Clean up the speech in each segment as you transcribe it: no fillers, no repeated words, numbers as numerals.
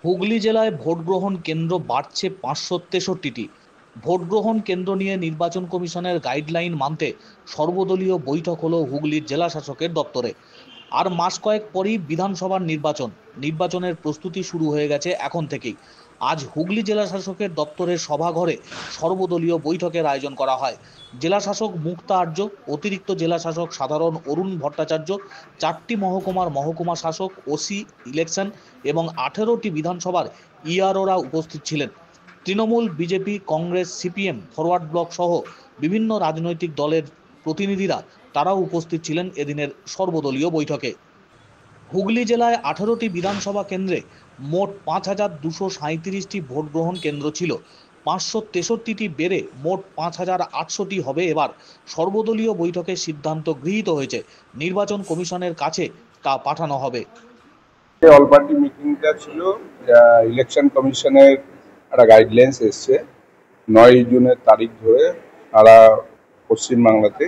হুগলি জেলায় ভোটগ্রহণ কেন্দ্র বাড়ছে ৫৬৩টি। ভোটগ্রহণ কেন্দ্র নিয়ে নির্বাচন কমিশনের গাইডলাইন মানতে সর্বদলীয় বৈঠক হলো হুগলির জেলা শাসকের দপ্তরে। আর মাস কয়েক পরই বিধানসভার নির্বাচনের প্রস্তুতি শুরু হয়ে গেছে এখন থেকেই। আজ হুগলি জেলা শাসকের দপ্তরের সভাঘরে সর্বদলীয় বৈঠকের আয়োজন করা হয়। জেলা শাসক মুক্তা আর্য, অতিরিক্ত জেলা শাসক সাধারণ অরুণ ভট্টাচার্য, 4টি মহকুমার মহকুমা শাসক, ওসি ইলেকশন এবং 18টি বিধানসভার ইআরওরা উপস্থিত ছিলেন। Trinamool, BJP, Congress, CPM, forward block সহ বিভিন্ন রাজনৈতিক দলের প্রতিনিধিরা তারাও উপস্থিত ছিলেন এদিনের সর্বদলীয় বৈঠকে। হুগলি জেলায় 18টি বিধানসভা কেন্দ্রে মোট 5,237টি ভোট গ্রহণ কেন্দ্র ছিল। 563টি বেড়ে মোট 5,800টি হবে। এবার সর্বদলীয় বৈঠকে সিদ্ধান্ত গৃহীত হয়েছে, নির্বাচন কমিশনের কাছে তা পাঠানো হবে। অল পার্টি মিটিংটা ছিল, ইলেকশন কমিশনের একটা গাইডলাইন্স এসছে 9 জুনের তারিখ ধরে তারা পশ্চিমবাংলাতে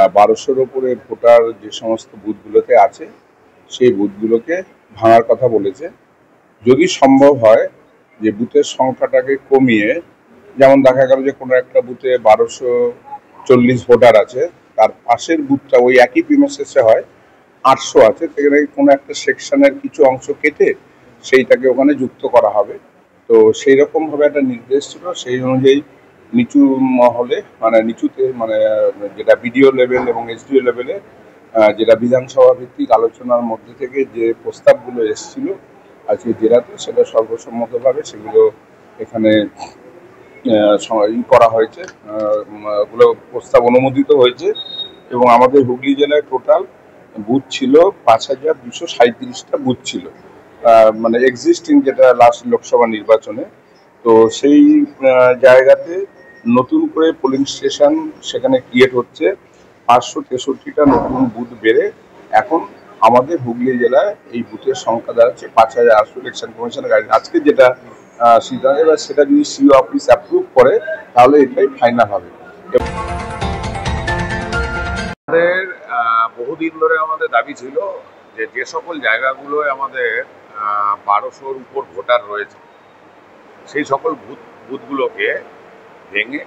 1200-র উপরে ভোটার যে সমস্ত বুথগুলোতে আছে সেই বুথগুলোকে ভাঙার কথা বলেছে। যদি সম্ভব হয় যে বুথের সংখ্যাটাকে কমিয়ে, যেমন দেখা গেল যে কোনো একটা বুথে 1240 ভোটার আছে, তার পাশের বুথটা ওই একই প্রিমিসেসে হয় 800 আছে, সেখানে কোনো একটা সেকশনের কিছু অংশ কেটে সেইটাকে ওখানে যুক্ত করা হবে। তো সেই রকমভাবে একটা নির্দেশ ছিল, সেই অনুযায়ী নিচু মহলে মানে নিচুতে মানে যেটা বিডিও লেভেল এবং এসডিও লেভেলে যেটা বিধানসভা ভিত্তিক আলোচনার মধ্যে থেকে যে প্রস্তাবগুলো এসেছিল আজকে জেলাতে, সেটা সর্বসম্মতভাবে সেগুলো এখানে করা হয়েছে, ওগুলো প্রস্তাব অনুমোদিত হয়েছে। এবং আমাদের হুগলি জেলায় টোটাল বুথ ছিল 5,237টা বুথ ছিল, মানে এক্সিস্টিং যেটা লাস্ট লোকসভা নির্বাচনে। তো সেই জায়গাতে নতুন করে পোলিং স্টেশন সেখানে ক্রিয়েট হচ্ছে। 563টা নতুন বুথ বেড়ে এখন আমাদের হুগলি জেলায় এই বুথের সংখ্যা দাঁড়াচ্ছে 5,800। ইলেকশন কমিশনের গাইড আজকে যেটা সিদ্ধান্ত, এবার সেটা যদি সিও অফিস অ্যাপ্রুভ করে তাহলে এটাই ফাইনাল হবে। আমাদের বহুদিন ধরে আমাদের দাবি ছিল যে যে সকল জায়গাগুলোয় আমাদের 1200-র উপর ভোটার রয়েছে সেই সকল বুথগুলোকে ভেঙে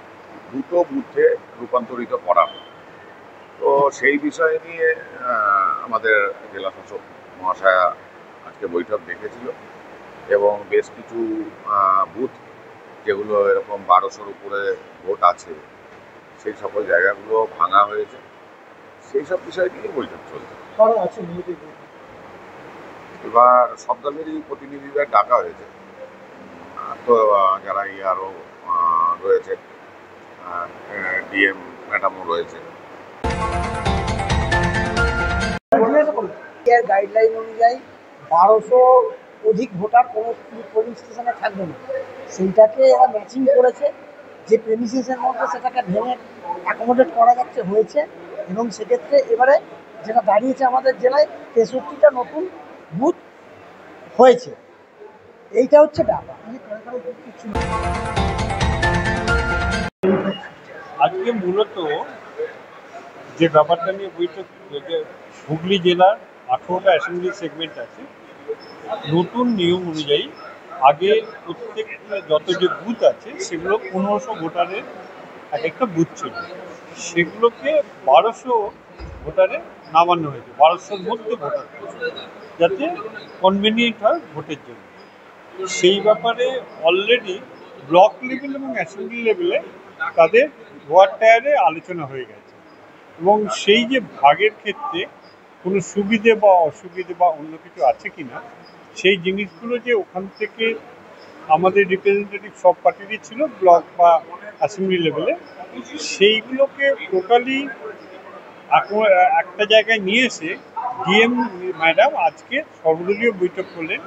দুটো বুথে রূপান্তরিত করা হয়। তো সেই বিষয় নিয়ে আমাদের জেলা শাসক মহাশয়া আজকে বৈঠক ডেকেছিল এবং বেশ কিছু বুথ যেগুলো এরকম 1200-র উপরে ভোট আছে সেই সকল জায়গাগুলো ভাঙা হয়েছে। সেই সব বিষয় নিয়ে বৈঠক চলছে। এবার সব দলেরই প্রতিনিধিদের ডাকা হয়েছে, তো যারা আরও রয়েছে, ডিএম ম্যাডামও রয়েছে। গাইডলাইন অনুযায়ী 1200 অধিক ভোটার কোনো পোলিং স্টেশনে থাকবে না, সেইটাকে এরা ম্যাচিং করেছে। যে প্রেমিসেসের মধ্যে সেটাকে ভেঙে অ্যাকোমোডেট করা যাচ্ছে হয়েছে, এবং সেক্ষেত্রে এবারে যেটা দাঁড়িয়েছে আমাদের জেলায় 63টা নতুন বুথ হয়েছে। এইটা হচ্ছে ব্যাপার। আজকে মূলত যে ব্যাপারটা নিয়ে বৈঠক, হুগলি জেলার 18টা অ্যাসেম্বলি সেগমেন্ট আছে, নতুন নিয়ম অনুযায়ী আগে প্রত্যেক যত যে বুথ আছে সেগুলো 1500 ভোটারের এক একটা বুথ ছিল, সেগুলোকে 1200 ভোটারে নামানো হয়েছে। 1200-র মধ্যে ভোটার যাতে কনভেনিয়েন্ট হয় ভোটের জন্য। সেই ব্যাপারে অলরেডি ব্লক লেভেল এবং অ্যাসেম্বলি লেভেলে তাদের ওয়ার্ড টায়ারে আলোচনা হয়ে গেছে, এবং সেই যে ভাগের ক্ষেত্রে কোনো সুবিধে বা অসুবিধে বা অন্য কিছু আছে কি না, সেই জিনিসগুলো যে ওখান থেকে আমাদের রিপ্রেজেন্টেটিভ সব পার্টিরই ছিল ব্লক বা অ্যাসেম্বলি লেভেলে, সেইগুলোকে টোটালি একটা জায়গায় নিয়ে এসে ডিএম ম্যাডাম আজকে সর্বদলীয় বৈঠক করলেন।